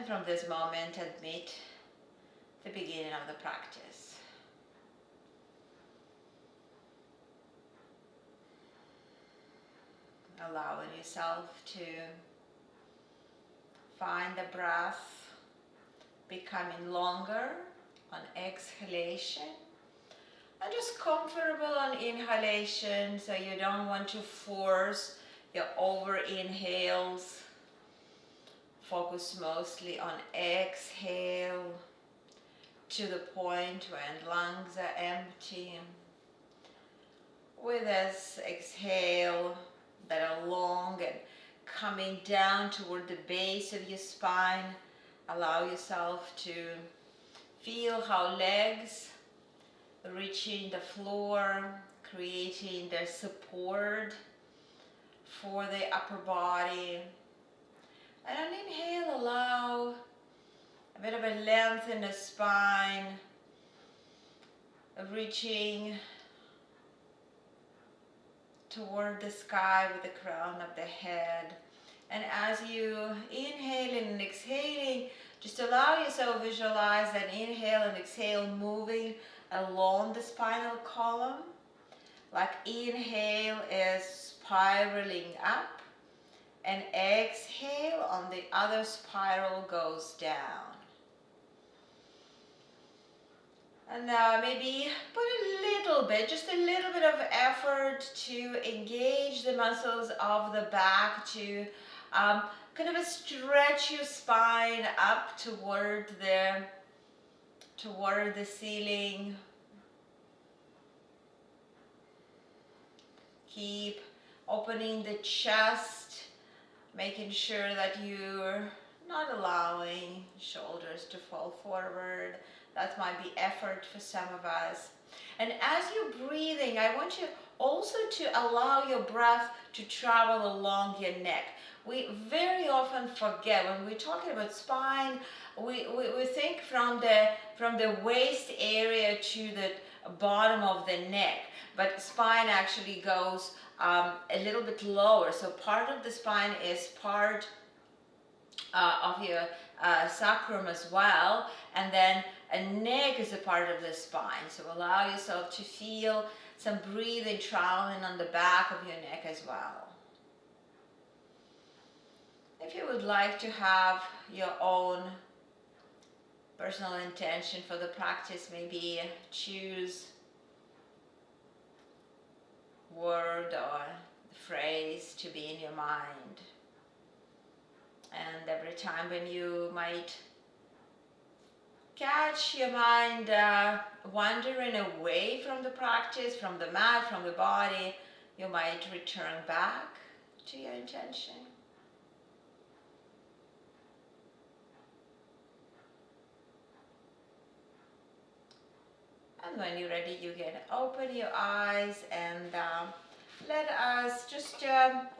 And from this moment, admit the beginning of the practice. Allowing yourself to find the breath becoming longer on exhalation and just comfortable on inhalation, so you don't want to force your over inhales. Focus mostly on exhale to the point when lungs are empty. With this exhale that are long and coming down toward the base of your spine, allow yourself to feel how legs reaching the floor, creating their support for the upper body. And on inhale, allow a bit of a length in the spine, reaching toward the sky with the crown of the head. And as you inhale and exhaling, just allow yourself to visualize that inhale and exhale moving along the spinal column. Like inhale is spiraling up, and exhale on the other spiral goes down. And now maybe put a little bit, just a little bit of effort to engage the muscles of the back, to kind of stretch your spine up toward the ceiling. Keep opening the chest, making sure that you're not allowing shoulders to fall forward. That might be effort for some of us. And as you're breathing, I want you also to allow your breath to travel along your neck. We very often forget when we're talking about spine, we think from the waist area to the bottom of the neck, but spine actually goes a little bit lower. So part of the spine is part of your sacrum as well, and then a neck is a part of the spine. So allow yourself to feel some breathing traveling on the back of your neck as well. If you would like to have your own personal intention for the practice, maybe choose word or phrase to be in your mind. And every time when you might catch your mind wandering away from the practice, from the mat, from the body, you might return back to your intention. And when you're ready, you can open your eyes and let us just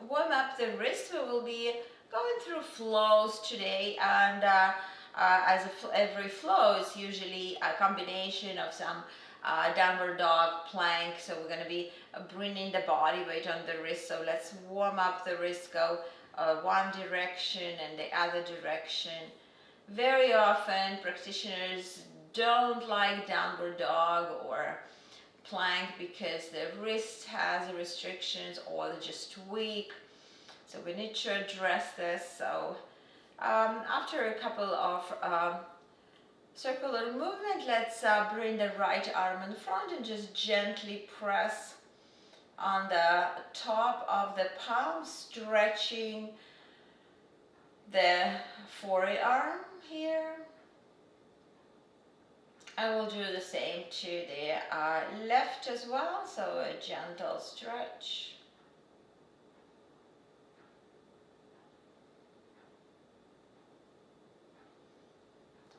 warm up the wrists. We will be going through flows today, and every flow is usually a combination of some downward dog, plank. So we're going to be bringing the body weight on the wrist. So let's warm up the wrist, go one direction and the other direction. Very often practitioners don't like downward dog or plank because the wrist has restrictions or they're just weak. So we need to address this. So after a couple of circular movement, let's bring the right arm in front and just gently press on the top of the palm, stretching the forearm here. I will do the same to the left as well, so a gentle stretch.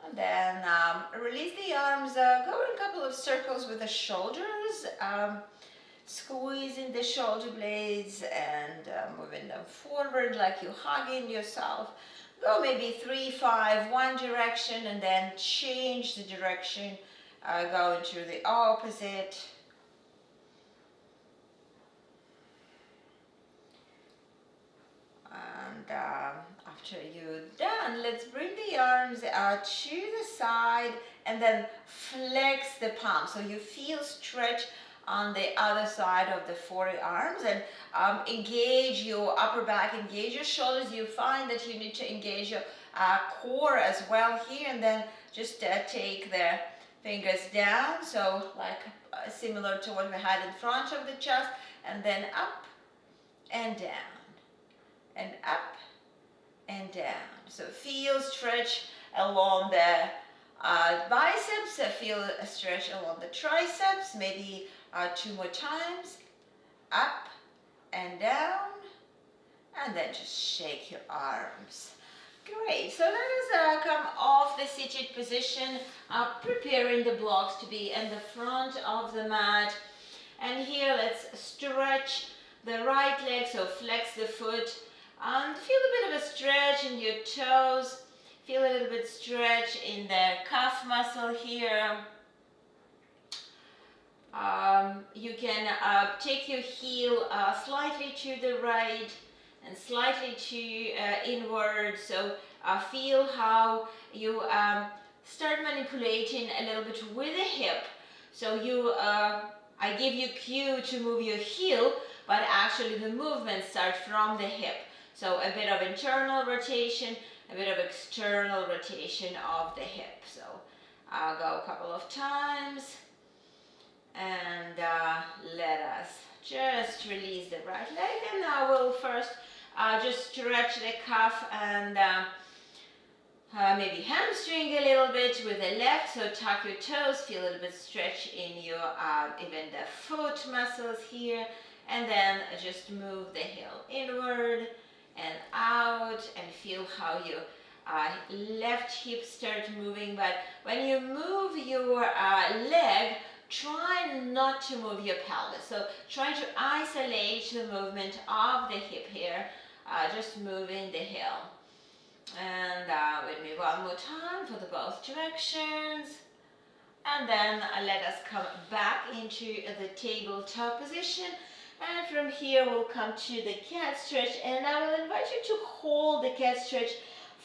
And then release the arms, go in a couple of circles with the shoulders, squeezing the shoulder blades and moving them forward like you're hugging yourself. Go maybe 3, 5, one direction, and then change the direction, go into the opposite. And after you're done, done. Let's bring the arms out to the side and then flex the palms. So you feel stretch on the other side of the forearms, and engage your upper back, engage your shoulders. You find that you need to engage your core as well here, and then just take the fingers down, so like similar to what we had in front of the chest, and then up and down, and up and down. So feel stretch along the biceps, feel a stretch along the triceps, maybe 2 more times, up and down, and then just shake your arms. Great, so let us come off the seated position, preparing the blocks to be in the front of the mat. And here let's stretch the right leg, so flex the foot, and feel a bit of a stretch in your toes, feel a little bit stretch in the calf muscle here. You can take your heel slightly to the right and slightly to inward, so feel how you start manipulating a little bit with the hip. So you, I give you cue to move your heel, but actually the movement starts from the hip. So a bit of internal rotation, a bit of external rotation of the hip. So I'll go a couple of times, and let us just release the right leg, and now we'll first just stretch the calf and maybe hamstring a little bit with the left, so tuck your toes, feel a little bit stretch in your even the foot muscles here, and then just move the heel inward and out, and feel how your left hip start moving. But when you move your leg, try not to move your pelvis. So try to isolate the movement of the hip here, just moving the heel. And with me one more time for the both directions. And then let us come back into the tabletop position. And from here we'll come to the cat stretch, and I will invite you to hold the cat stretch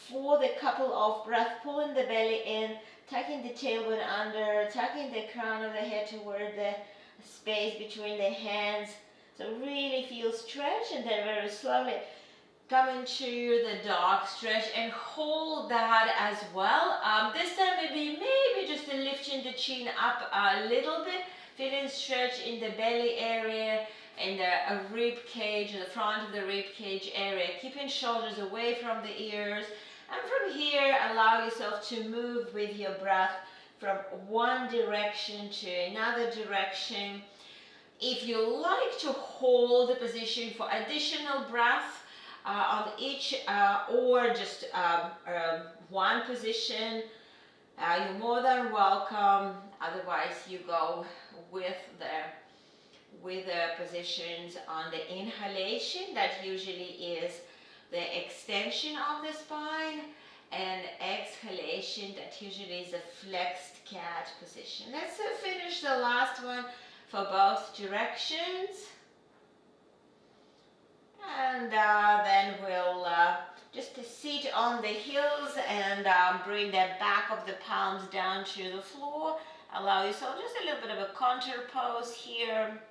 for the couple of breaths, pulling the belly in, tucking the tailbone under, tucking the crown of the head toward the space between the hands. So really feel stretch, and then very slowly come into the dog stretch and hold that as well. This time maybe just lifting the chin up a little bit, feeling stretch in the belly area, in the rib cage, in the front of the rib cage area, keeping shoulders away from the ears. And from here, allow yourself to move with your breath from one direction to another direction. If you like to hold the position for additional breath on each or just one position, you're more than welcome. Otherwise, you go with the positions on the inhalation. That usually is the extension of the spine, and exhalation, that usually is a flexed cat position. Let's finish the last one for both directions. And then we'll just sit on the heels and bring the back of the palms down to the floor. Allow yourself just a little bit of a contour pose here.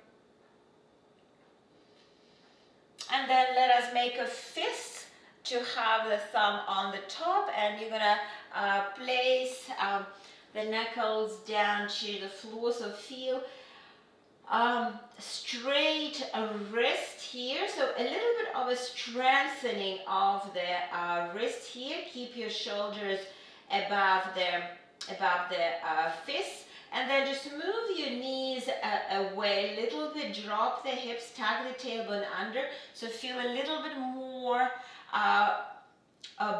And then let us make a fist to have the thumb on the top, and you're gonna place the knuckles down to the floor, so feel straight wrist here, so a little bit of a strengthening of the wrist here. Keep your shoulders above the fist, and then just move your knees away a little bit, drop the hips, tuck the tailbone under, so feel a little bit more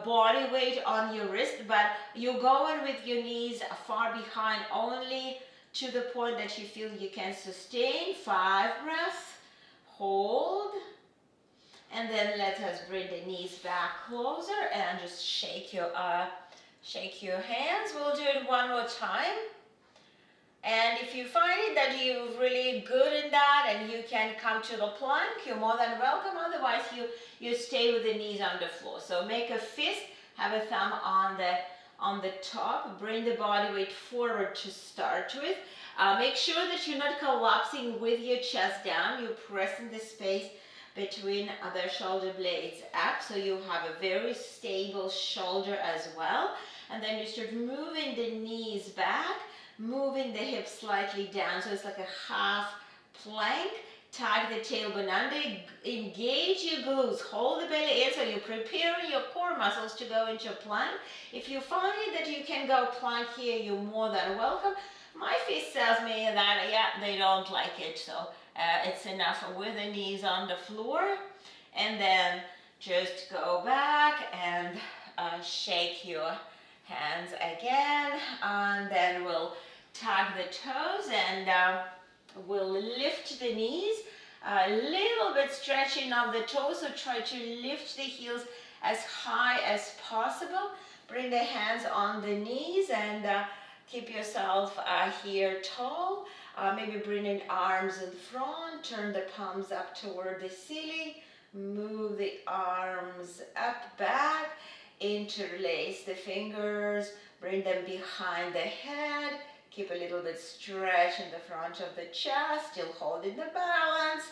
body weight on your wrist, but you're going with your knees far behind, only to the point that you feel you can sustain. 5 breaths, hold, and then let us bring the knees back closer and just shake your hands. We'll do it one more time. And if you find it that you're really good in that and you can come to the plank, you're more than welcome. Otherwise, you stay with the knees on the floor. So make a fist, Have a thumb on the top. Bring the body weight forward to start with. Make sure that you're not collapsing with your chest down. You're pressing the space between the shoulder blades up, so you have a very stable shoulder as well. And then you start moving the knees back, moving the hips slightly down, so it's like a half plank. Tuck the tailbone under, engage your glutes, hold the belly in, so you're preparing your core muscles to go into plank. If you find that you can go plank here, you're more than welcome. My face tells me that, yeah, they don't like it, so it's enough with the knees on the floor. And then just go back and shake your hands again, and then we'll tuck the toes and we'll lift the knees, a little bit stretching of the toes, so try to lift the heels as high as possible. Bring the hands on the knees and keep yourself here tall. Maybe bring in arms in front, turn the palms up toward the ceiling, move the arms up, back, interlace the fingers, bring them behind the head, keep a little bit stretch in the front of the chest, still holding the balance.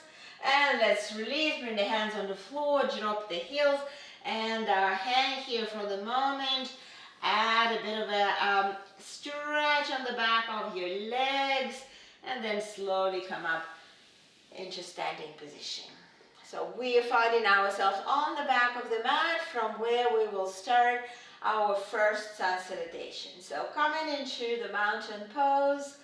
And let's release, bring the hands on the floor, drop the heels, and hang here for the moment. Add a bit of a stretch on the back of your legs, and then slowly come up into standing position. So we are finding ourselves on the back of the mat from where we will start our first sun salutation. So coming into the mountain pose,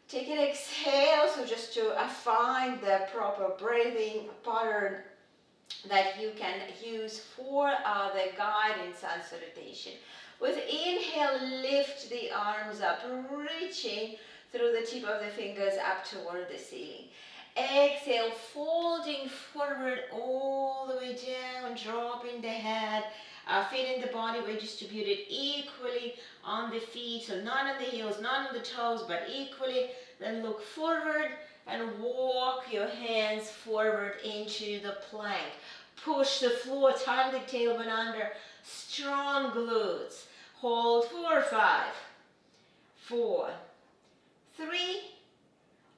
take an exhale, so just to find the proper breathing pattern that you can use for the guiding sun salutation. With inhale, lift the arms up, reaching through the tip of the fingers up toward the ceiling. Exhale, folding forward all the way down, dropping the head, feeling the body weight distributed equally on the feet, so not on the heels, not on the toes, but equally. Then look forward and walk your hands forward into the plank. Push the floor, tuck the tailbone under, strong glutes. Hold 4, 5, 4, 3,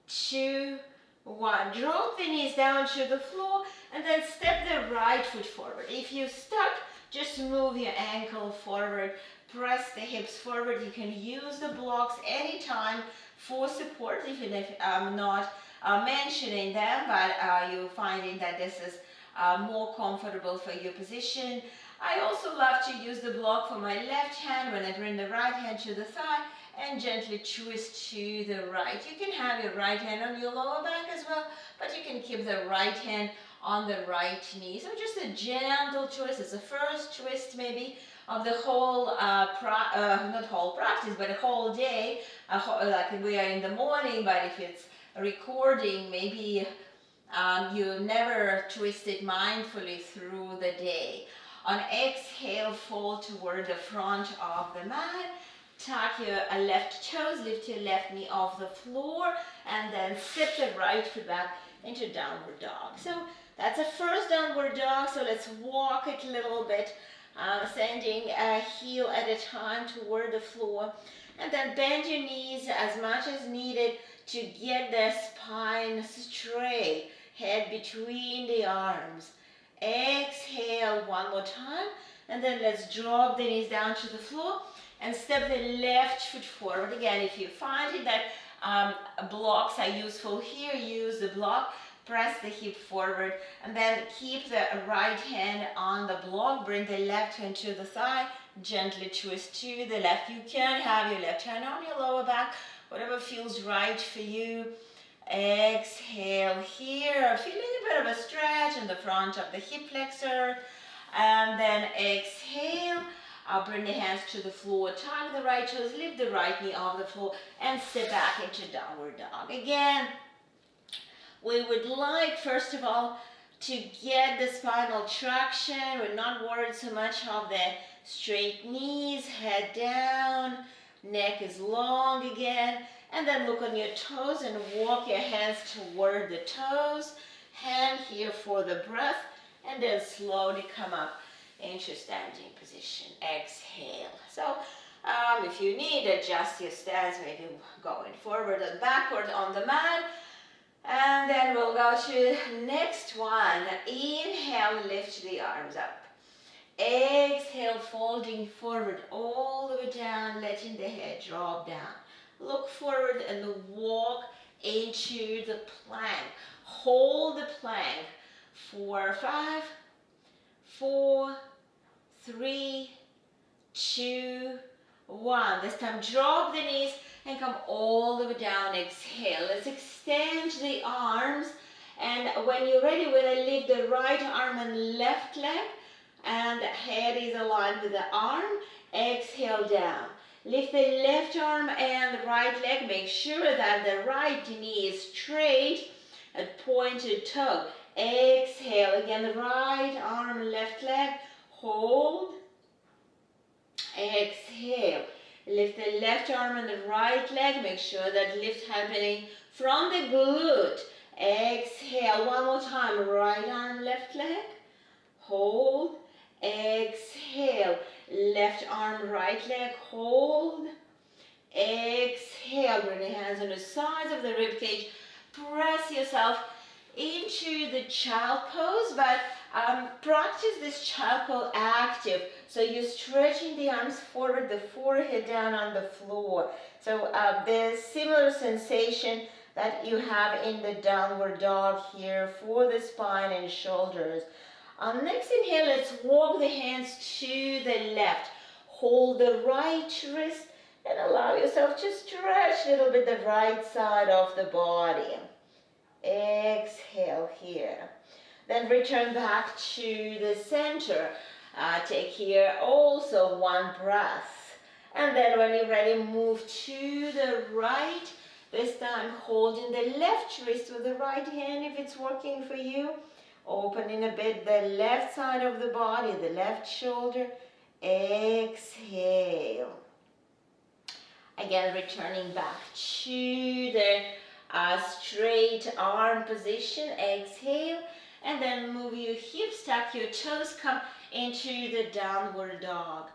2, 1. Drop the knees down to the floor and then step the right foot forward. If you're stuck, just move your ankle forward, press the hips forward. You can use the blocks anytime for support, even if I'm not mentioning them, but you're finding that this is more comfortable for your position. I also love to use the block for my left hand when I bring the right hand to the thigh and gently twist to the right. You can have your right hand on your lower back as well, but you can keep the right hand on the right knee. So just a gentle twist. It's the first twist maybe of the whole, not whole practice, but a whole day. Like we are in the morning, but if it's a recording, maybe you never twist it mindfully through the day. On exhale, fold toward the front of the mat. Tuck your left toes, lift your left knee off the floor, and then sit the right foot back into downward dog. So that's a first downward dog, so let's walk it a little bit, sending a heel at a time toward the floor. And then bend your knees as much as needed to get the spine straight, head between the arms. Exhale one more time, and then let's drop the knees down to the floor and step the left foot forward. Again, if you find that blocks are useful here, use the block, press the hip forward, and then keep the right hand on the block, bring the left hand to the thigh, gently twist to the left. You can have your left hand on your lower back, whatever feels right for you. Exhale here, feeling a bit of a stretch in the front of the hip flexor, and then exhale. I'll bring the hands to the floor, tuck the right toes, lift the right knee off the floor, and sit back into downward dog. Again, we would like, first of all, to get the spinal traction. We're not worried so much of the straight knees, head down, neck is long again. And then look on your toes and walk your hands toward the toes. Hand here for the breath, and then slowly come up into standing position. Exhale. So if you need, adjust your stance, maybe going forward and backward on the mat. And then we'll go to next one. Inhale, lift the arms up. Exhale, folding forward all the way down, letting the head drop down. Look forward and walk into the plank. Hold the plank. 4, 5, 4, 3, 2, 1. This time drop the knees and come all the way down. Exhale. Let's extend the arms. And when you're ready, we're going to lift the right arm and left leg. And the head is aligned with the arm. Exhale down. Lift the left arm and the right leg. Make sure that the right knee is straight and pointed toe. Exhale. Again, the right arm, left leg. Hold. Exhale. Lift the left arm and the right leg. Make sure that lift happening from the glute. Exhale. One more time. Right arm, left leg. Hold. Exhale. Left arm, right leg. Hold. Exhale. Bring your hands on the sides of the rib cage. Press yourself into the child pose, but practice this child pose active. So you're stretching the arms forward, the forehead down on the floor. So there's similar sensation that you have in the downward dog here for the spine and shoulders. Next inhale, let's walk the hands to the left. Hold the right wrist and allow yourself to stretch a little bit the right side of the body. Exhale here. Then return back to the center. Take here also one breath. And then when you're ready, move to the right. This time holding the left wrist with the right hand if it's working for you. Opening a bit the left side of the body, the left shoulder. Exhale. Again, returning back to the straight arm position. Exhale. And then move your hips, tuck your toes, come into the downward dog.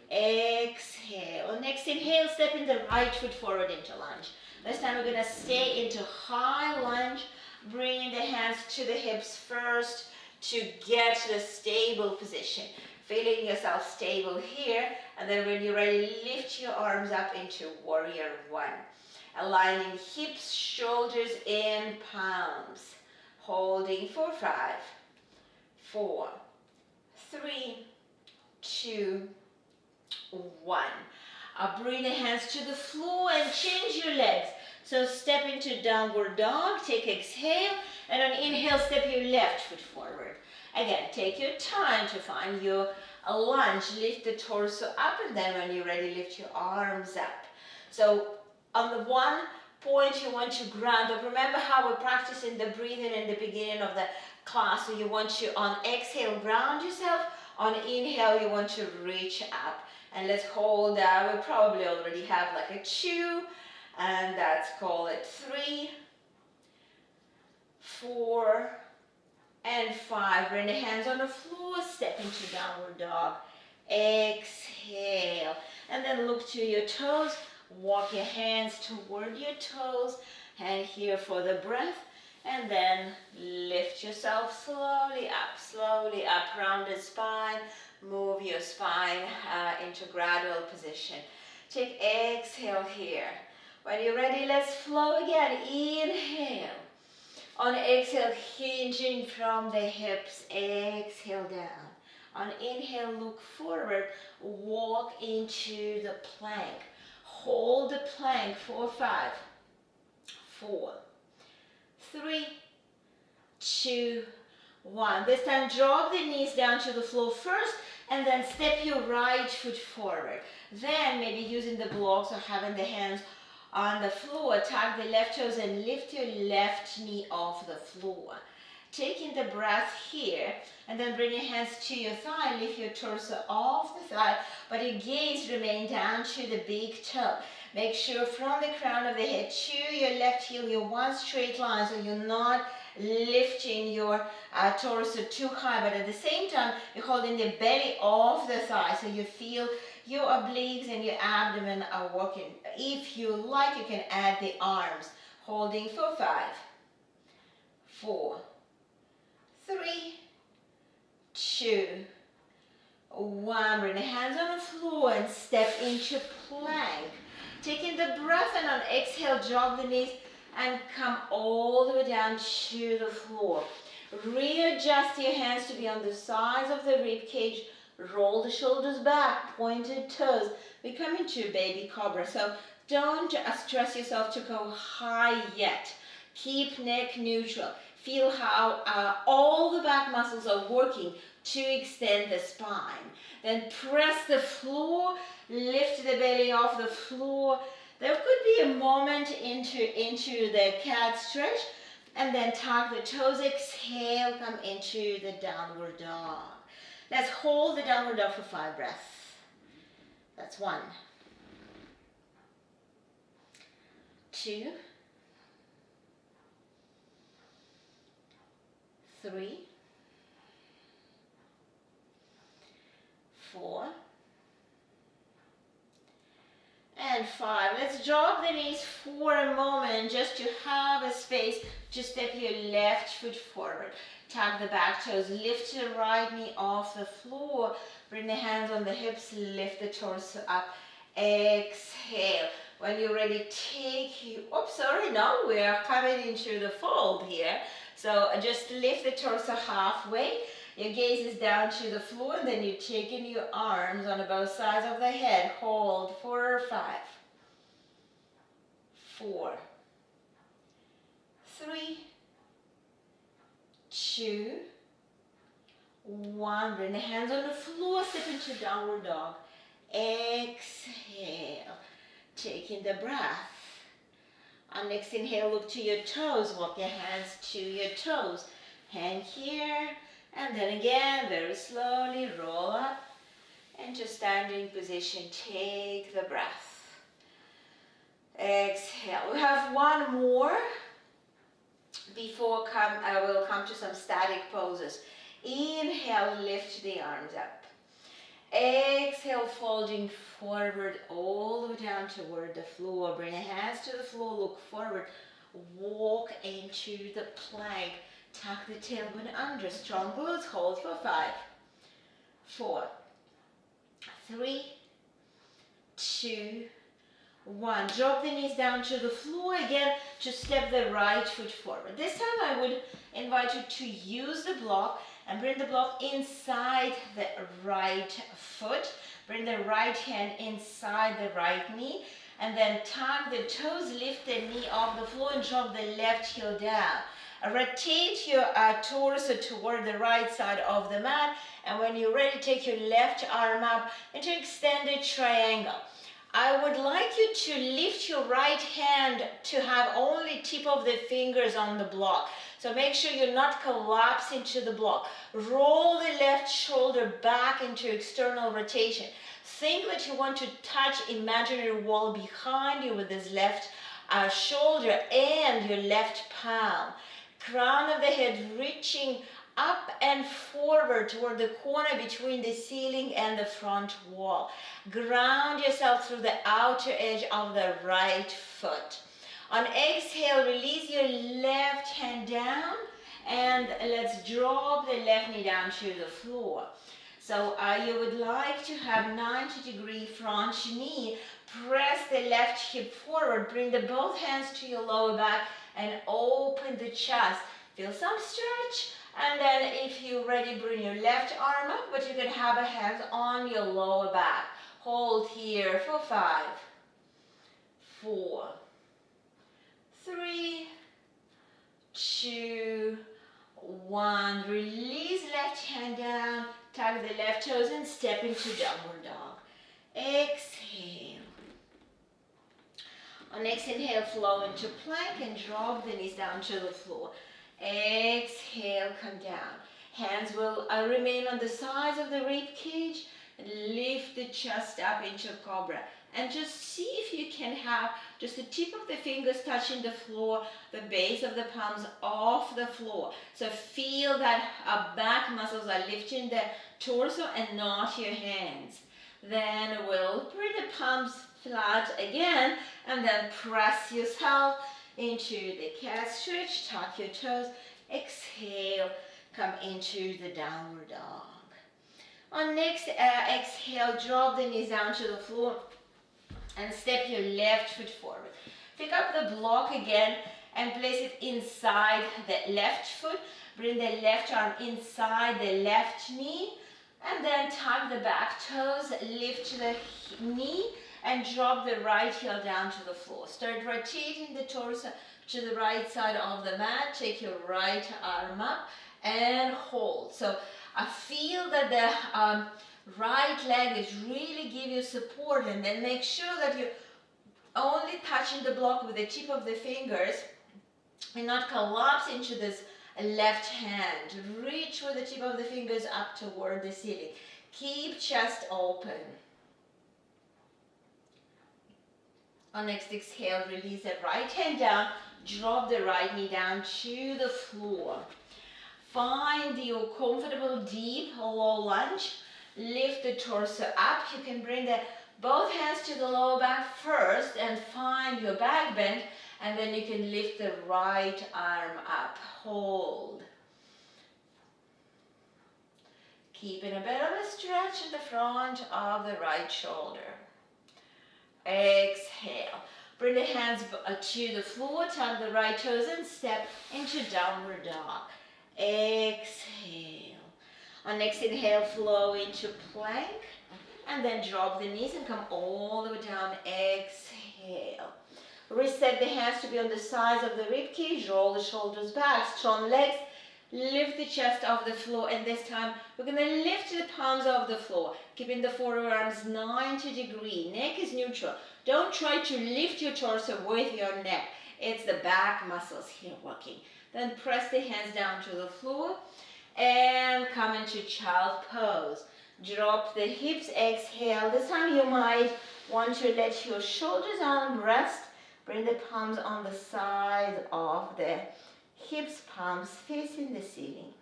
Exhale. Next inhale, step in the right foot forward into lunge. This time we're going to stay into high lunge. Bringing the hands to the hips first to get to the stable position. Feeling yourself stable here. And then when you're ready, lift your arms up into warrior one. Aligning hips, shoulders, and palms. Holding for 5, 4, 3, 2, 1. Bring the hands to the floor and change your legs. So step into downward dog, take exhale, and on inhale, step your left foot forward. Again, take your time to find your lunge, lift the torso up, and then when you're ready, lift your arms up. So on the one point you want to ground up. Remember how we're practicing the breathing in the beginning of the class. So you want to, on exhale, ground yourself. On inhale, you want to reach up. And let's hold, we probably already have like a 2. And let's call it 3, 4, and 5. Bring the hands on the floor, step into downward dog. Exhale. And then look to your toes. Walk your hands toward your toes. And here for the breath. And then lift yourself slowly up, rounded spine. Move your spine into gradual position. Take exhale here. When you're ready, let's flow again. Inhale. On exhale, hinging from the hips. Exhale down. On inhale, look forward. Walk into the plank. Hold the plank for 5, 4, 3, 2, 1. This time, drop the knees down to the floor first, and then step your right foot forward. Then, maybe using the blocks or having the hands on the floor, tag the left toes and lift your left knee off the floor. Taking the breath here, and then bring your hands to your thigh, lift your torso off the thigh, but your gaze remain down to the big toe. Make sure from the crown of the head to your left heel, you're one straight line, so you're not lifting your torso too high, but at the same time, you're holding the belly off the thigh, so you feel your obliques and your abdomen are working. If you like, you can add the arms, holding for 5, 4, 3, 2, 1. Bring the hands on the floor and step into plank. Taking the breath, and on exhale, drop the knees and come all the way down to the floor. Readjust your hands to be on the sides of the rib cage. Roll the shoulders back, pointed toes. We come into baby cobra, so don't stress yourself to go high yet. Keep neck neutral. Feel how all the back muscles are working to extend the spine. Then press the floor, lift the belly off the floor. There could be a moment into the cat stretch, and then tuck the toes, exhale, come into the downward dog. Let's hold the downward dog for 5 breaths. That's 1, 2, 3, 4, and 5. Let's drop the knees for a moment just to have a space to step your left foot forward. Tuck the back toes, lift your right knee off the floor. Bring the hands on the hips, lift the torso up. Exhale. When you're ready, take you, we are coming into the fold here. So just lift the torso halfway. Your gaze is down to the floor, and then you're taking your arms on both sides of the head. Hold for 5, 4, 3, 2, 1. Bring the hands on the floor, step into downward dog. Exhale, taking the breath. On next inhale, look to your toes. Walk your hands to your toes. Hand here, and then again, very slowly roll up into standing position. Take the breath. Exhale. We have one more before I will come to some static poses. Inhale, lift the arms up. Exhale, folding forward all the way down toward the floor. Bring the hands to the floor, look forward. Walk into the plank. Tuck the tailbone under. Strong glutes. Hold for 5, 4, 3, 2, 1. Drop the knees down to the floor again to step the right foot forward. This time I would invite you to use the block and bring the block inside the right foot. Bring the right hand inside the right knee, and then tuck the toes, lift the knee off the floor and drop the left heel down. Rotate your torso toward the right side of the mat, and when you're ready, take your left arm up into extended triangle. I would like you to lift your right hand to have only tip of the fingers on the block. So make sure you're not collapsing to the block. Roll the left shoulder back into external rotation. Think that you want to touch imaginary wall behind you with this left shoulder and your left palm. Crown of the head reaching up and forward toward the corner between the ceiling and the front wall. Ground yourself through the outer edge of the right foot. On exhale, release your left hand down, and let's drop the left knee down to the floor. So you would like to have 90-degree front knee. Press the left hip forward. Bring both hands to your lower back and open the chest. Feel some stretch. And then if you're ready, bring your left arm up, but you can have a hand on your lower back. Hold here for 5, 4, 3, 2, 1. Release left hand down, tuck the left toes and step into downward dog. Exhale. On next inhale, flow into plank and drop the knees down to the floor. Exhale, come down. Hands will remain on the sides of the rib cage. Lift the chest up into cobra. and just see if you can have just the tip of the fingers touching the floor, the base of the palms off the floor. So feel that back muscles are lifting the torso and not your hands. Then we'll bring the palms flat again, and then press yourself into the cat stretch, tuck your toes, exhale, come into the downward dog. On next exhale, drop the knees down to the floor and step your left foot forward. Pick up the block again and place it inside the left foot. Bring the left arm inside the left knee, and then tuck the back toes, lift the knee, and drop the right heel down to the floor. Start rotating the torso to the right side of the mat. Take your right arm up and hold. So I feel that the right leg is really give you support, and then make sure that you're only touching the block with the tip of the fingers and not collapse into this left hand. Reach with the tip of the fingers up toward the ceiling. Keep chest open. On next exhale, release the right hand down, drop the right knee down to the floor. Find your comfortable deep low lunge. Lift the torso up. You can bring both hands to the lower back first and find your back bend, and then you can lift the right arm up. Hold. Keeping a bit of a stretch in the front of the right shoulder. Exhale. Bring the hands to the floor, tuck the right toes and step into downward dog. Exhale. On next inhale, flow into plank, and then drop the knees and come all the way down. Exhale. Reset the hands to be on the sides of the rib cage, roll the shoulders back, strong legs, lift the chest off the floor, and this time we're going to lift the palms off the floor, keeping the forearms 90 degrees. Neck is neutral. Don't try to lift your torso with your neck. It's the back muscles here working. Then press the hands down to the floor and come into child pose. Drop the hips, exhale. This time you might want to let your shoulders down, rest. Bring the palms on the side of the hips, palms facing the ceiling.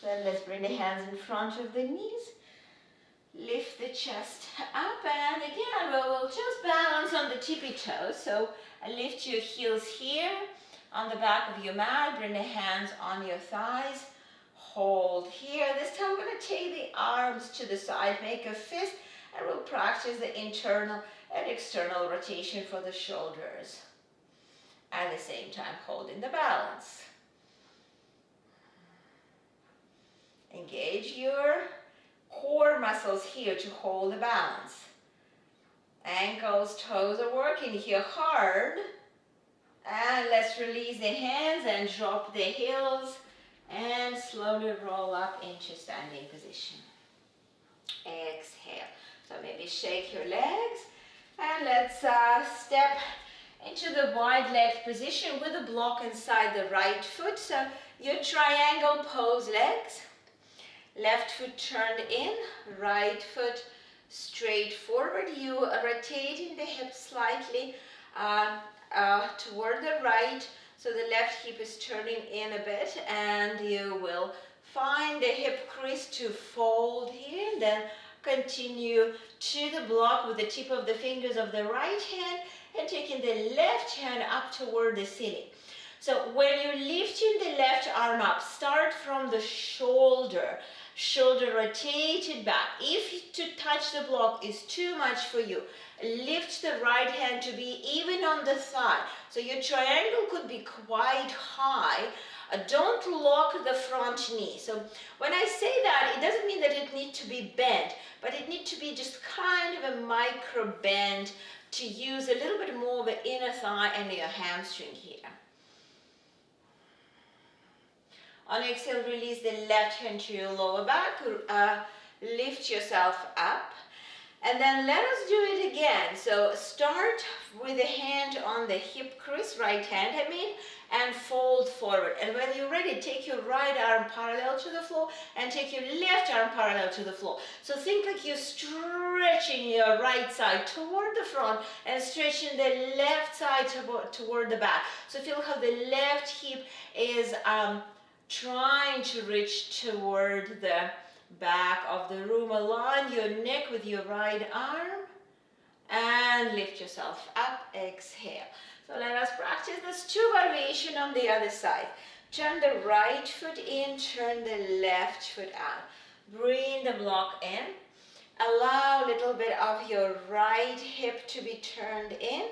Then let's bring the hands in front of the knees. Lift the chest up, and again we'll just balance on the tippy toes. So lift your heels here on the back of your mat. Bring the hands on your thighs. Hold here. This time we're going to take the arms to the side, make a fist, and we'll practice the internal and external rotation for the shoulders. At the same time, holding the balance. Engage your core muscles here to hold the balance. Ankles, toes are working here hard. And let's release the hands and drop the heels and slowly roll up into standing position. Exhale. So maybe shake your legs, and let's step into the wide leg position with a block inside the right foot. So your triangle pose legs. Left foot turned in, right foot straight forward. You are rotating the hips slightly toward the right, so the left hip is turning in a bit, and you will find the hip crease to fold here, and then continue to the block with the tip of the fingers of the right hand and taking the left hand up toward the ceiling. So when you're lifting the left arm up, start from the shoulder rotated back. If to touch the block is too much for you, lift the right hand to be even on the thigh. So your triangle could be quite high. Don't lock the front knee. So when I say that, it doesn't mean that it needs to be bent, but it needs to be just kind of a micro bend to use a little bit more of the inner thigh and your hamstring here. On exhale, release the left hand to your lower back. Lift yourself up. And then let us do it again. So start with the hand on the hip crease, right hand I mean, and fold forward. And when you're ready, take your right arm parallel to the floor and take your left arm parallel to the floor. So think like you're stretching your right side toward the front and stretching the left side toward the back. So feel how the left hip is trying to reach toward the back of the room. Align your neck with your right arm and lift yourself up. Exhale. So let us practice this 2 variation on the other side. Turn the right foot in, turn the left foot out. Bring the block in. Allow a little bit of your right hip to be turned in,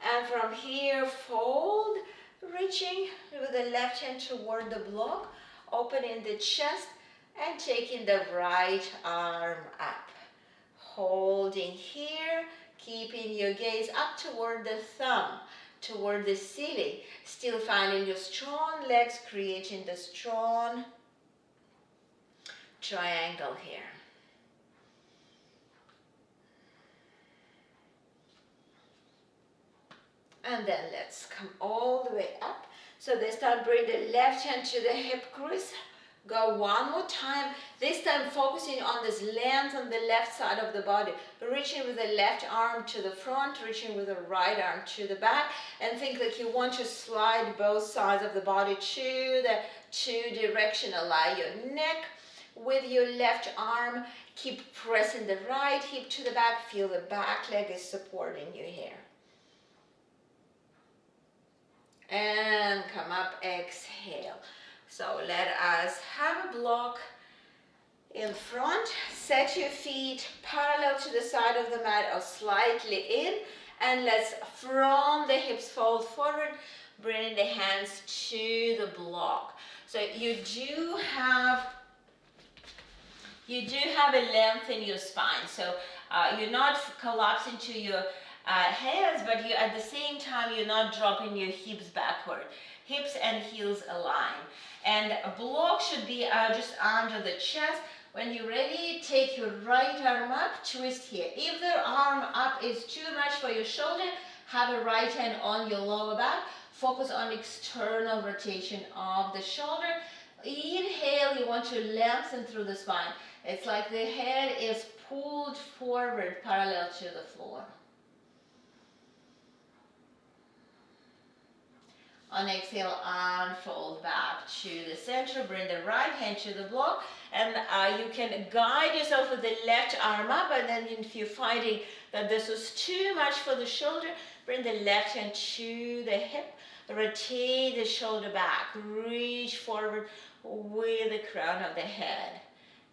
and from here fold, reaching with the left hand toward the block, opening the chest and taking the right arm up. Holding here, keeping your gaze up toward the thumb, toward the ceiling. Still finding your strong legs, creating the strong triangle here. And then let's come all the way up. So this time bring the left hand to the hip crease. Go one more time, this time focusing on this length on the left side of the body. Reaching with the left arm to the front, reaching with the right arm to the back, and think like you want to slide both sides of the body to the 2 direction. Allow your neck with your left arm. Keep pressing the right hip to the back. Feel the back leg is supporting you here. And come up, exhale. So let us have a block in front. Set your feet parallel to the side of the mat or slightly in. And let's, from the hips, fold forward, bring the hands to the block. So you do have a length in your spine. So you're not collapsing to your hands, but you at the same time, you're not dropping your hips backward. Hips and heels align. And a block should be just under the chest. When you're ready, take your right arm up, twist here. If the arm up is too much for your shoulder, have a right hand on your lower back. Focus on external rotation of the shoulder. Inhale, you want to lengthen through the spine. It's like the head is pulled forward parallel to the floor. On exhale, unfold back to the center. Bring the right hand to the block, and you can guide yourself with the left arm up, and then if you're finding that this is too much for the shoulder, bring the left hand to the hip. Rotate the shoulder back. Reach forward with the crown of the head.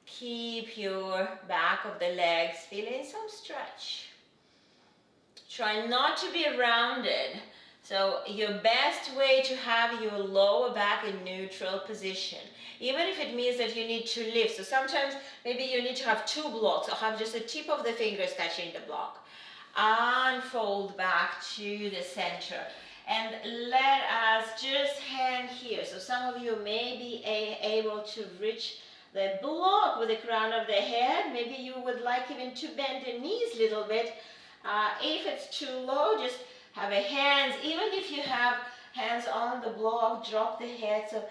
Keep your back of the legs feeling some stretch. Try not to be rounded. So your best way to have your lower back in neutral position, even if it means that you need to lift. So sometimes maybe you need to have 2 blocks or have just the tip of the fingers touching the block. Unfold back to the center. And let us just hang here. So some of you may be able to reach the block with the crown of the head. Maybe you would like even to bend the knees a little bit. If it's too low, just have a hands, even if you have hands on the block, drop the head. So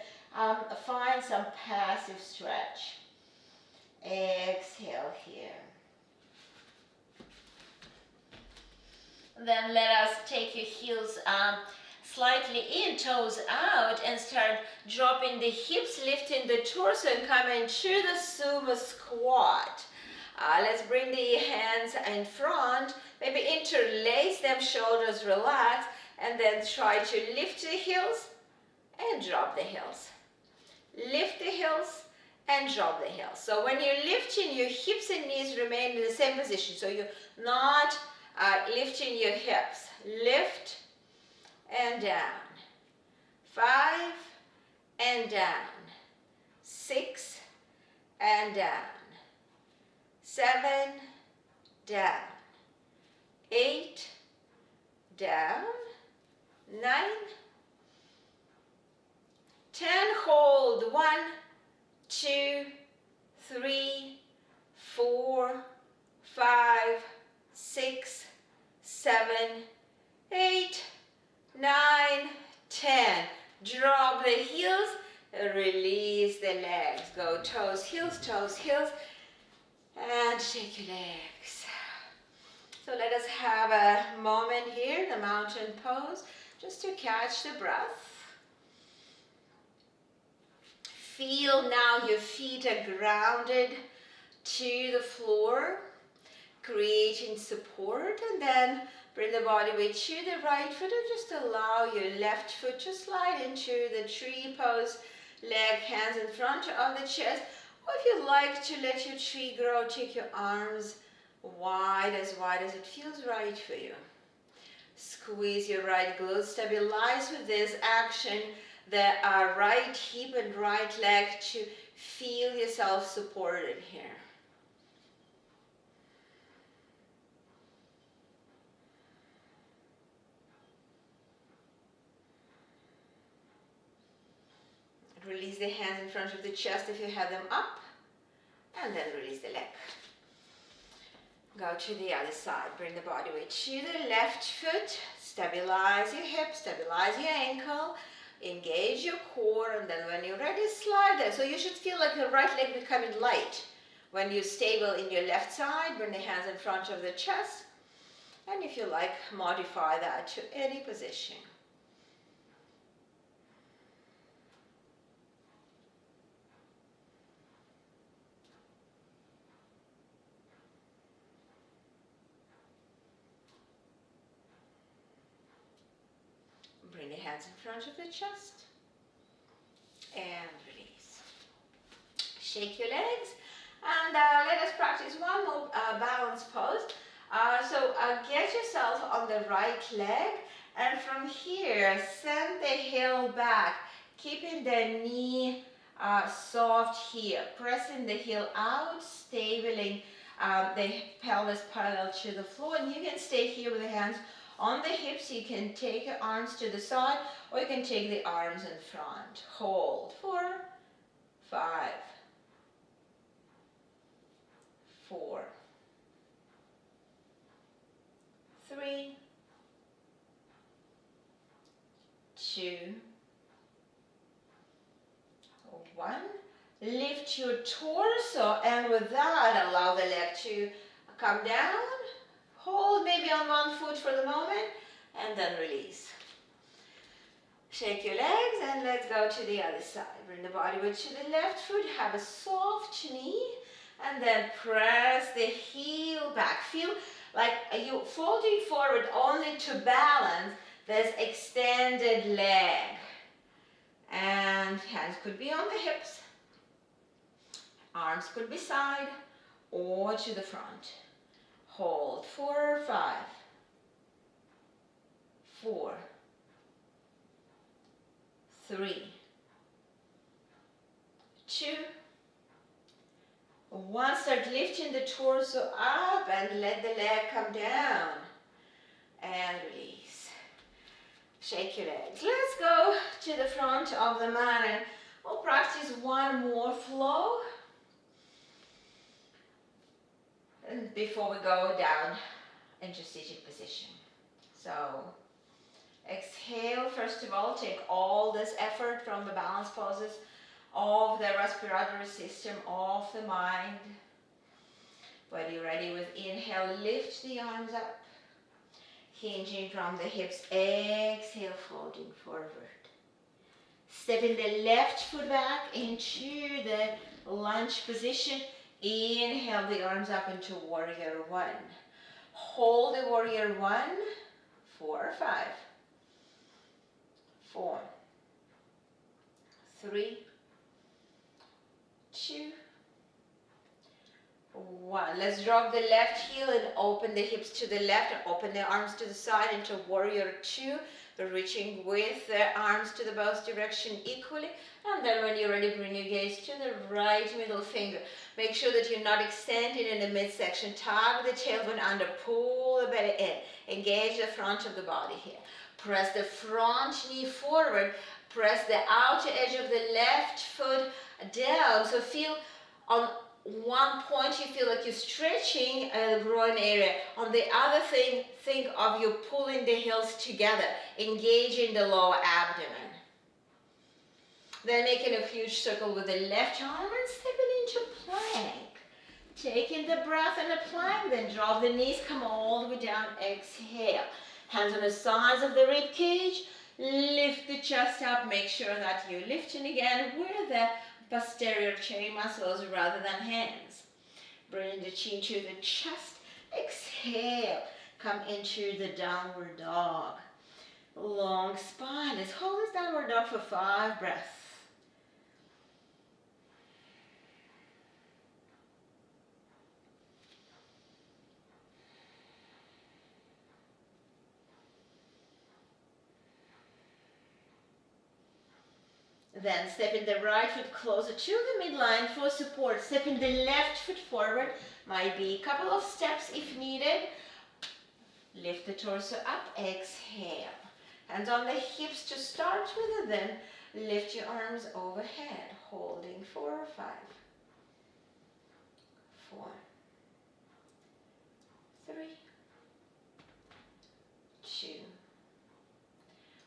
find some passive stretch. Exhale here. Then let us take your heels slightly in, toes out, and start dropping the hips, lifting the torso, and come into the sumo squat. Let's bring the hands in front, maybe interlace them, shoulders relax, and then try to lift the heels and drop the heels. Lift the heels and drop the heels. So when you're lifting, your hips and knees remain in the same position. So you're not lifting your hips. Lift and down. 5 and down. 6 and down. 7 down. 8 down. 9. 10, hold. 1, 2, 3, 4, 5, 6, 7, 8, 9, 10. Drop the heels, release the legs. Go toes, heels, and shake your legs. So let us have a moment here, the mountain pose, just to catch the breath. Feel now your feet are grounded to the floor, creating support, and then bring the body weight to the right foot and just allow your left foot to slide into the tree pose, leg, hands in front of the chest. Or if you like to let your tree grow, take your arms wide as it feels right for you. Squeeze your right glute, stabilize with this action the right hip and right leg to feel yourself supported here. Release the hands in front of the chest if you have them up, and then release the leg. Go to the other side. Bring the body weight to the left foot. Stabilize your hip, stabilize your ankle, engage your core, and then when you're ready, slide there. So you should feel like your right leg becoming light. When you're stable in your left side, bring the hands in front of the chest, and if you like, modify that to any position. Bring the hands in front of the chest and release. Shake your legs and let us practice one more balance pose. So get yourself on the right leg, and from here send the heel back, keeping the knee soft here, pressing the heel out, stabilizing the pelvis parallel to the floor, and you can stay here with the hands on the hips. You can take your arms to the side, or you can take the arms in front. Hold. 4, 5, 4, 3, 2, 1. Lift your torso, and with that, allow the leg to come down. Hold maybe on one foot for the moment, and then release. Shake your legs, and let's go to the other side. Bring the body weight to the left foot, have a soft knee, and then press the heel back. Feel like you're folding forward only to balance this extended leg. And hands could be on the hips, arms could be side or to the front. Hold. 4, 5, 4, 3, 2, 1. Start lifting the torso up and let the leg come down. And release. Shake your legs. Let's go to the front of the mat, and we'll practice one more flow before we go down into seated position. So exhale, first of all, take all this effort from the balance poses of the respiratory system, of the mind. When you're ready with inhale, lift the arms up, hinging from the hips. Exhale, folding forward. Stepping the left foot back into the lunge position. Inhale the arms up into warrior 1. Hold the warrior 1. 4, 5, 4, 3, 2, 1. Let's drop the left heel and open the hips to the left, and open the arms to the side into warrior 2. Reaching with the arms to the both direction equally, and then when you're ready, bring your gaze to the right middle finger. Make sure that you're not extending in the midsection. Tug the tailbone under, pull the belly in. Engage the front of the body here. Press the front knee forward. Press the outer edge of the left foot down. So feel on one point you feel like you're stretching the groin area. On the other thing, think of you pulling the heels together, engaging the lower abdomen. Then making a huge circle with the left arm and stepping into plank. Taking the breath in a plank, then drop the knees, come all the way down, exhale. Hands on the sides of the rib cage, lift the chest up, make sure that you're lifting again with the posterior chain muscles rather than hands. Bring the chin to the chest, exhale, come into the downward dog. Long spine, let's hold this downward dog for 5 breaths. Then stepping the right foot closer to the midline for support. Stepping the left foot forward. Might be a couple of steps if needed. Lift the torso up. Exhale. Hands on the hips to start with, and then lift your arms overhead. Holding for 5, 4, 3, 2,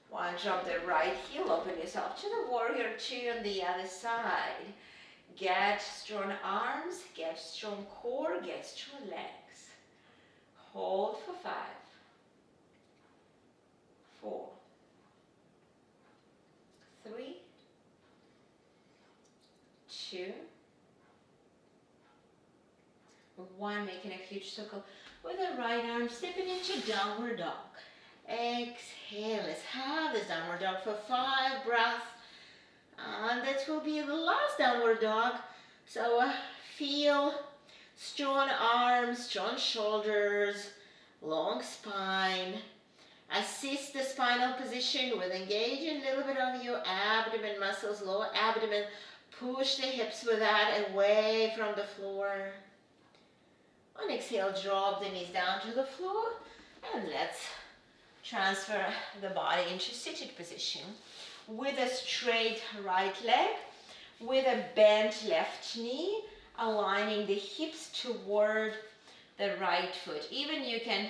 1. Drop the right heel, open yourself to the warrior 2 on the other side. Get strong arms, get strong core, get strong legs. Hold for 5, 4, 3, 2, 1. Making a huge circle with the right arm, stepping into downward dog. Exhale. Let's have this downward dog for 5 breaths. And that will be the last downward dog. So feel strong arms, strong shoulders, long spine. Assist the spinal position with engaging a little bit of your abdomen muscles, lower abdomen. Push the hips with that away from the floor. On exhale, drop the knees down to the floor. And let's transfer the body into seated position with a straight right leg, with a bent left knee, aligning the hips toward the right foot. Even you can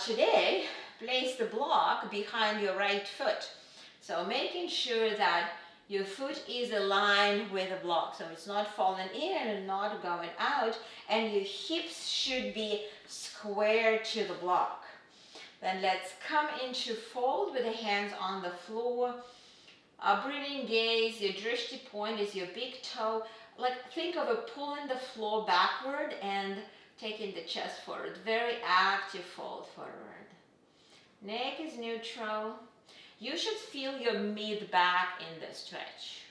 today place the block behind your right foot. So making sure that your foot is aligned with the block, so it's not falling in and not going out, and your hips should be square to the block. Then let's come into fold with the hands on the floor. Breathing gaze, your drishti point is your big toe. Like think of it pulling the floor backward and taking the chest forward. Very active fold forward. Neck is neutral. You should feel your mid back in the stretch.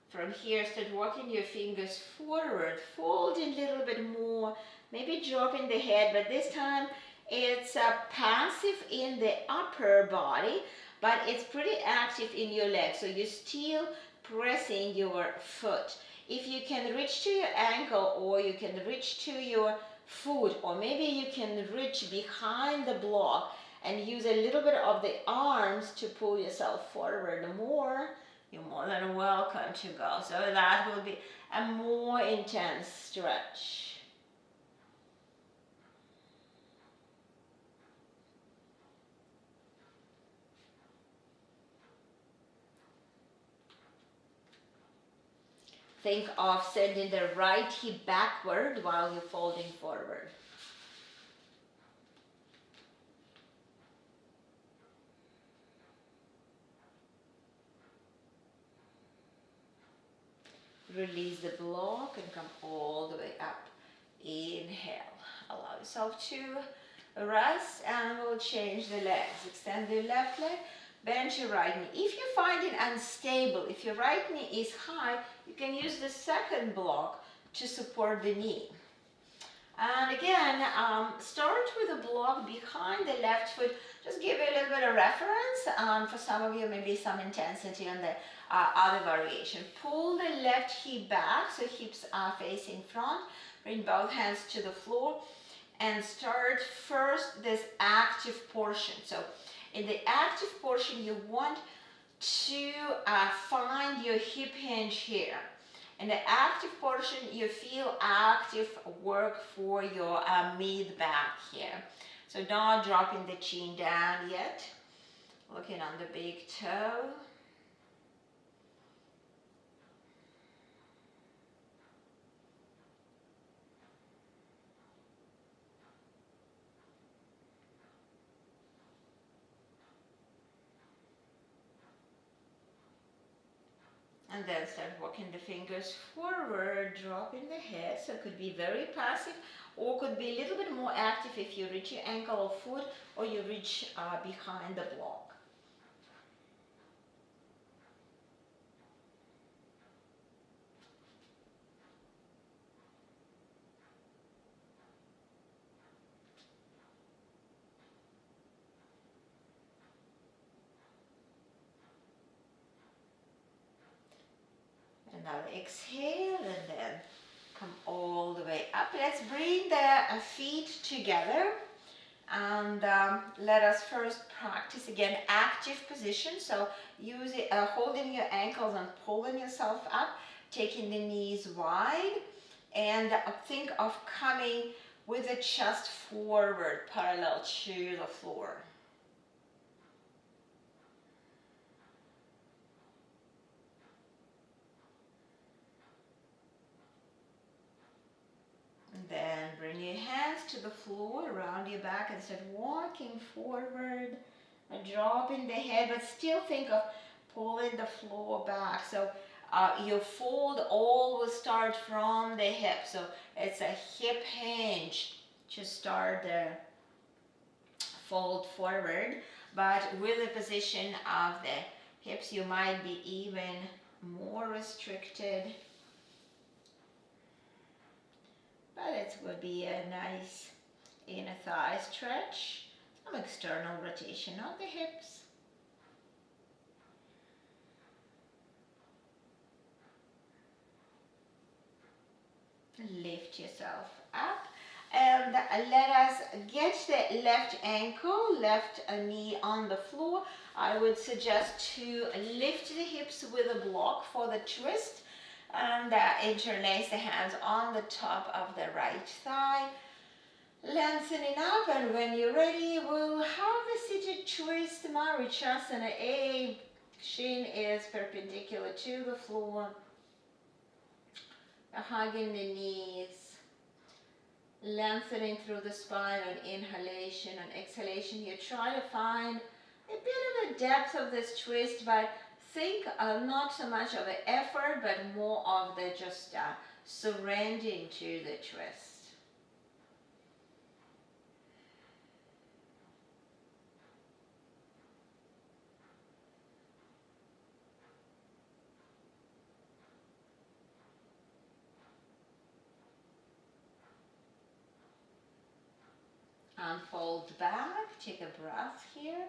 From here, start walking your fingers forward, folding a little bit more, maybe dropping the head, but this time it's passive in the upper body, but it's pretty active in your legs, so you're still pressing your foot. If you can reach to your ankle, or you can reach to your foot, or maybe you can reach behind the block and use a little bit of the arms to pull yourself forward more, you're more than welcome to go. So that will be a more intense stretch. Think of sending the right hip backward while you're folding forward. Release the block and come all the way up. Inhale. Allow yourself to rest, and we'll change the legs. Extend the left leg, bend your right knee. If you find it unstable, if your right knee is high, you can use the second block to support the knee. And again, start with a block behind the left foot. Just give you a little bit of reference. For some of you, maybe some intensity on the other variation. Pull the left hip back, so hips are facing front. Bring both hands to the floor and start first this active portion. So In the active portion, you want to find your hip hinge here. In the active portion, you feel active work for your mid back here. So not dropping the chin down yet. Looking on the big toe. And then start walking the fingers forward, dropping the head. So it could be very passive or could be a little bit more active if you reach your ankle or foot or you reach behind the block. Now exhale and then come all the way up. Let's bring the feet together and let us first practice again active position. So use it, holding your ankles and pulling yourself up, taking the knees wide, and think of coming with the chest forward parallel to the floor. Then bring your hands to the floor around your back and start walking forward and dropping the head, but still think of pulling the floor back. So your fold always start from the hip. So it's a hip hinge to start the fold forward, but with the position of the hips, you might be even more restricted. But it would be a nice inner thigh stretch, some external rotation of the hips. Lift yourself up and let us get the left ankle, left knee on the floor. I would suggest to lift the hips with a block for the twist. And interlace the hands on the top of the right thigh, lengthening up, and when you're ready, we'll have the seated twist, Marichyasana A. Shin is perpendicular to the floor, hugging the knees, lengthening through the spine on inhalation and exhalation. You try to find a bit of a depth of this twist, but think not so much of the effort, but more of the just surrendering to the twist. Unfold back, take a breath here.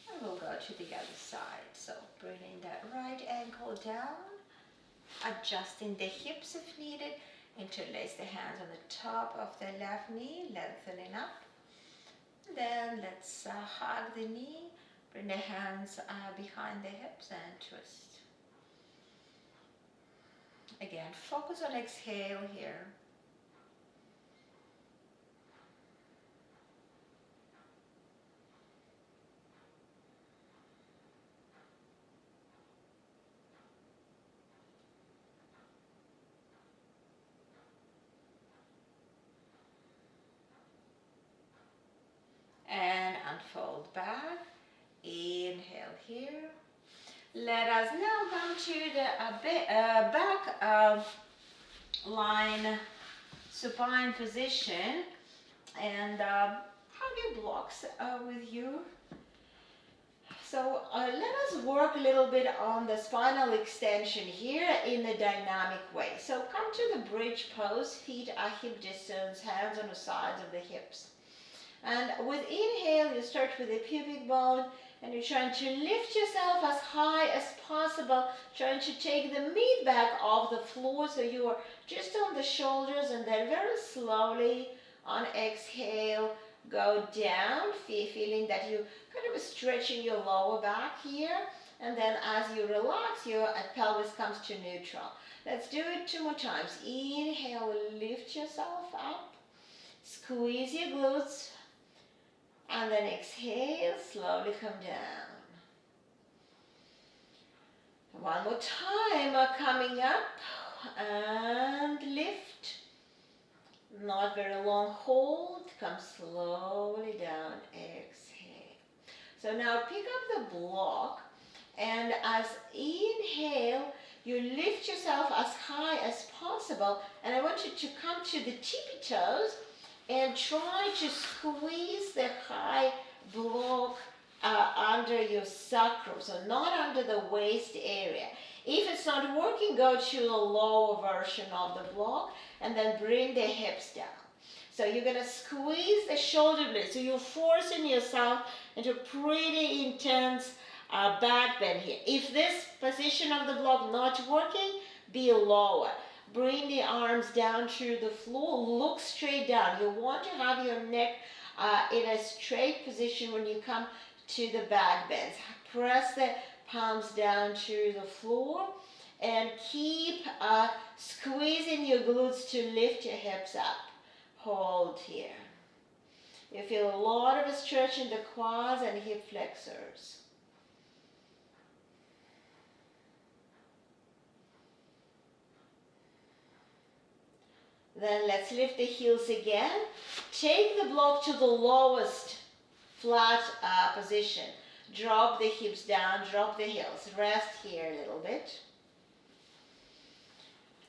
And we'll go to the other side. So bringing that right ankle down, adjusting the hips if needed, interlace the hands on the top of the left knee, lengthening up. Then let's hug the knee, bring the hands behind the hips and twist. Again, focus on exhale here. And unfold back, inhale here. Let us now come to the back line supine position and have your blocks with you. So let us work a little bit on the spinal extension here in a dynamic way. So come to the bridge pose, feet are hip distance, hands on the sides of the hips. And with inhale, you start with the pubic bone and you're trying to lift yourself as high as possible, trying to take the mid back off the floor so you are just on the shoulders, and then very slowly on exhale, Go down, feeling that you kind of stretching your lower back here. And then as you relax, your pelvis comes to neutral. Let's do it 2 more times. Inhale, lift yourself up. Squeeze your glutes. And then exhale, slowly come down. One more time, coming up and lift. Not very long hold, come slowly down, exhale. So now pick up the block, and as inhale, you lift yourself as high as possible, and I want you to come to the tippy toes and try to squeeze the high block under your sacrum, so not under the waist area. If it's not working, go to a lower version of the block and then bring the hips down. So you're going to squeeze the shoulder blades. So you're forcing yourself into pretty intense back bend here. If this position of the block not working, be lower. Bring the arms down to the floor. Look straight down. You want to have your neck in a straight position when you come to the back bends. Press the palms down to the floor and keep squeezing your glutes to lift your hips up. Hold here. You feel a lot of a stretch in the quads and hip flexors. Then let's lift the heels again. Take the block to the lowest flat position. Drop the hips down, drop the heels. Rest here a little bit.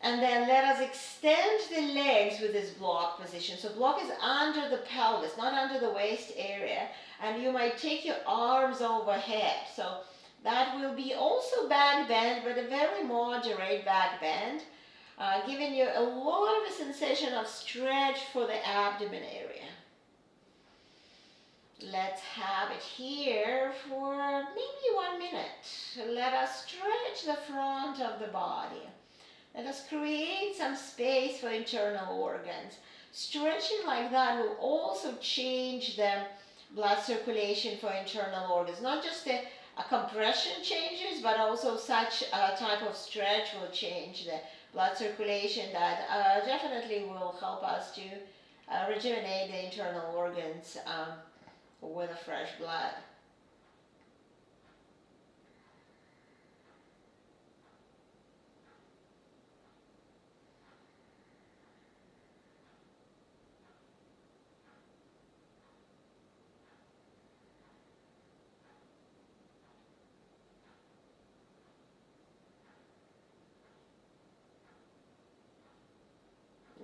And then let us extend the legs with this block position. So block is under the pelvis, not under the waist area. And you might take your arms overhead. So that will be also back bend, but a very moderate back bend, giving you a lot of a sensation of stretch for the abdomen area. Let's have it here for maybe 1 minute. Let us stretch the front of the body. Let us create some space for internal organs. Stretching like that will also change the blood circulation for internal organs. Not just a compression changes, but also such a type of stretch will change the blood circulation that definitely will help us to rejuvenate the internal organs with a fresh blood.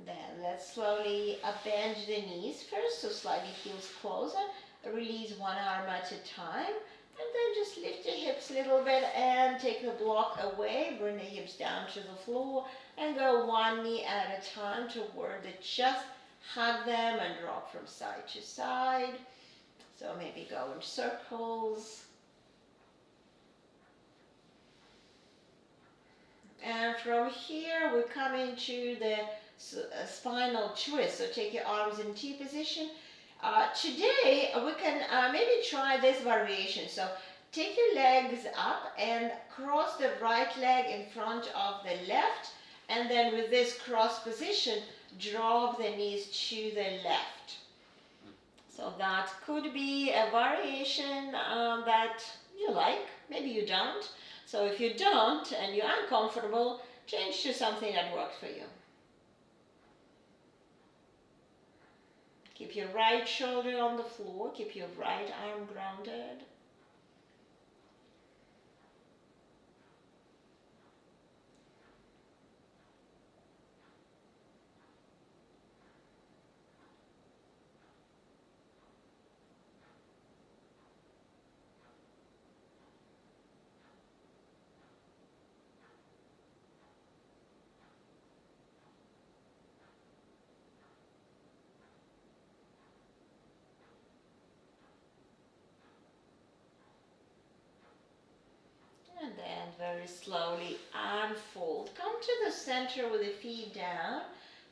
Then let's slowly bend the knees first, so slightly heels closer. Release one arm at a time, and then just lift your hips a little bit and take the block away. Bring the hips down to the floor and go one knee at a time toward the chest. Hug them and drop from side to side. So maybe go in circles. And from here we come into the spinal twist. So take your arms in T position. Today we can maybe try this variation. So take your legs up and cross the right leg in front of the left, and then with this cross position drop the knees to the left. So that could be a variation that you like, maybe you don't. So if you don't and you're uncomfortable, change to something that works for you. Keep your right shoulder on the floor, keep your right arm grounded. And then very slowly unfold. Come to the center with the feet down.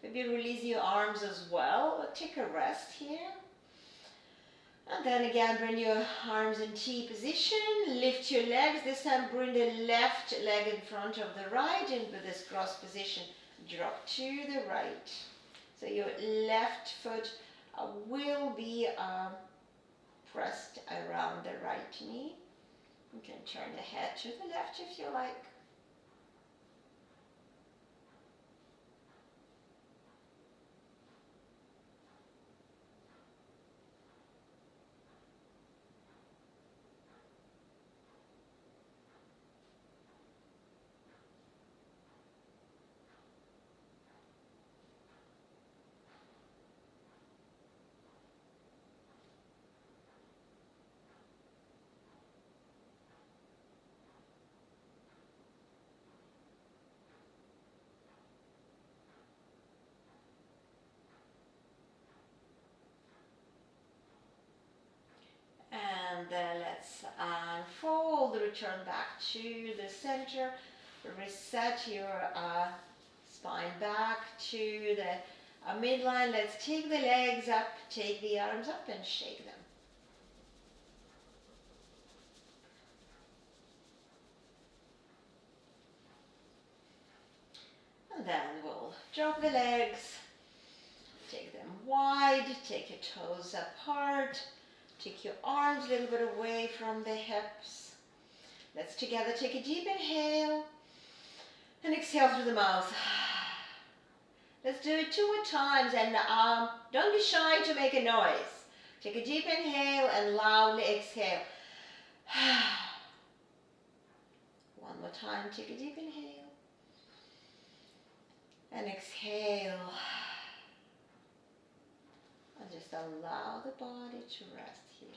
Maybe release your arms as well. Take a rest here. And then again, bring your arms in T position, lift your legs. This time bring the left leg in front of the right into this cross position. Drop to the right. So your left foot will be pressed around the right knee. You can turn the head to the left if you like. And then let's unfold, return back to the center, reset your spine back to the midline. Let's take the legs up, take the arms up and shake them. And then we'll drop the legs, take them wide, take your toes apart, take your arms a little bit away from the hips. Let's together take a deep inhale and exhale through the mouth. Let's do it 2 more times and don't be shy to make a noise. Take a deep inhale and loudly exhale. One more time, take a deep inhale and exhale. And just allow the body to rest here.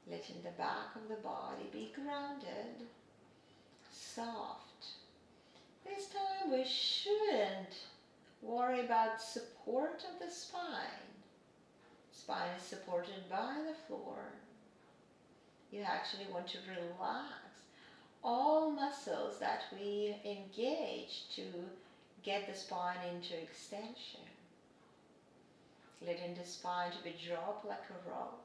Letting the back of the body be grounded, soft. This time we shouldn't worry about support of the spine. Spine is supported by the floor. You actually want to relax all muscles that we engage to get the spine into extension. Letting the spine to be dropped like a rope.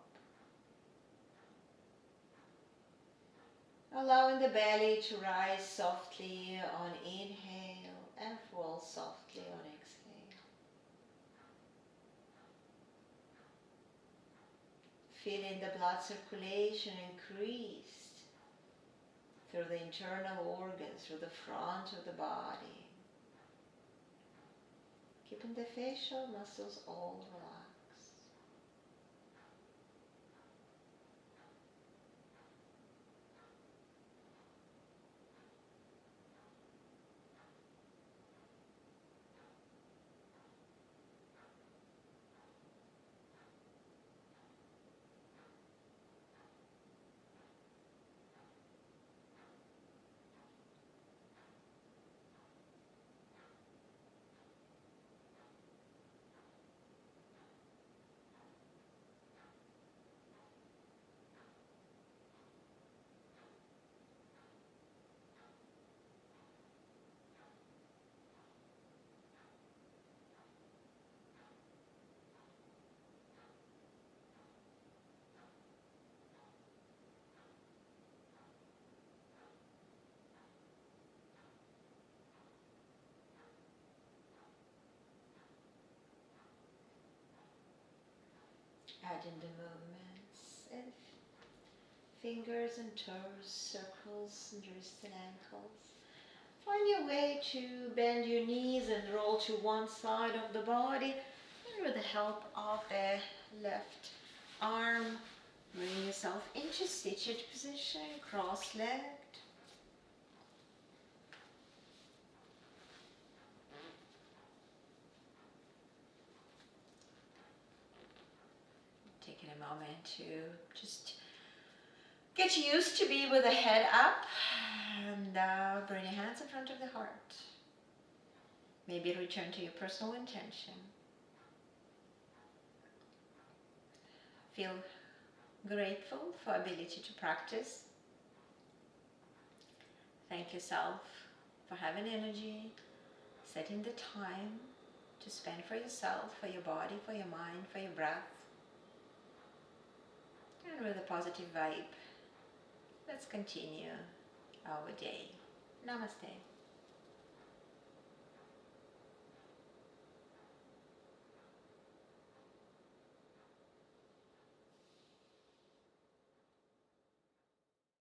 Allowing the belly to rise softly on inhale and fall softly on exhale. Feeling the blood circulation increased through the internal organs, through the front of the body. Keeping the facial muscles all relaxed. Adding the movements and fingers and toes, circles and wrists and ankles. Find your way to bend your knees and roll to one side of the body. And with the help of the left arm, bring yourself into seated position, cross-legged. Taking a moment to just get used to be with the head up and bring your hands in front of the heart. Maybe return to your personal intention. Feel grateful for ability to practice. Thank yourself for having energy, setting the time to spend for yourself, for your body, for your mind, for your breath. and with a positive vibe, let's continue our day. Namaste.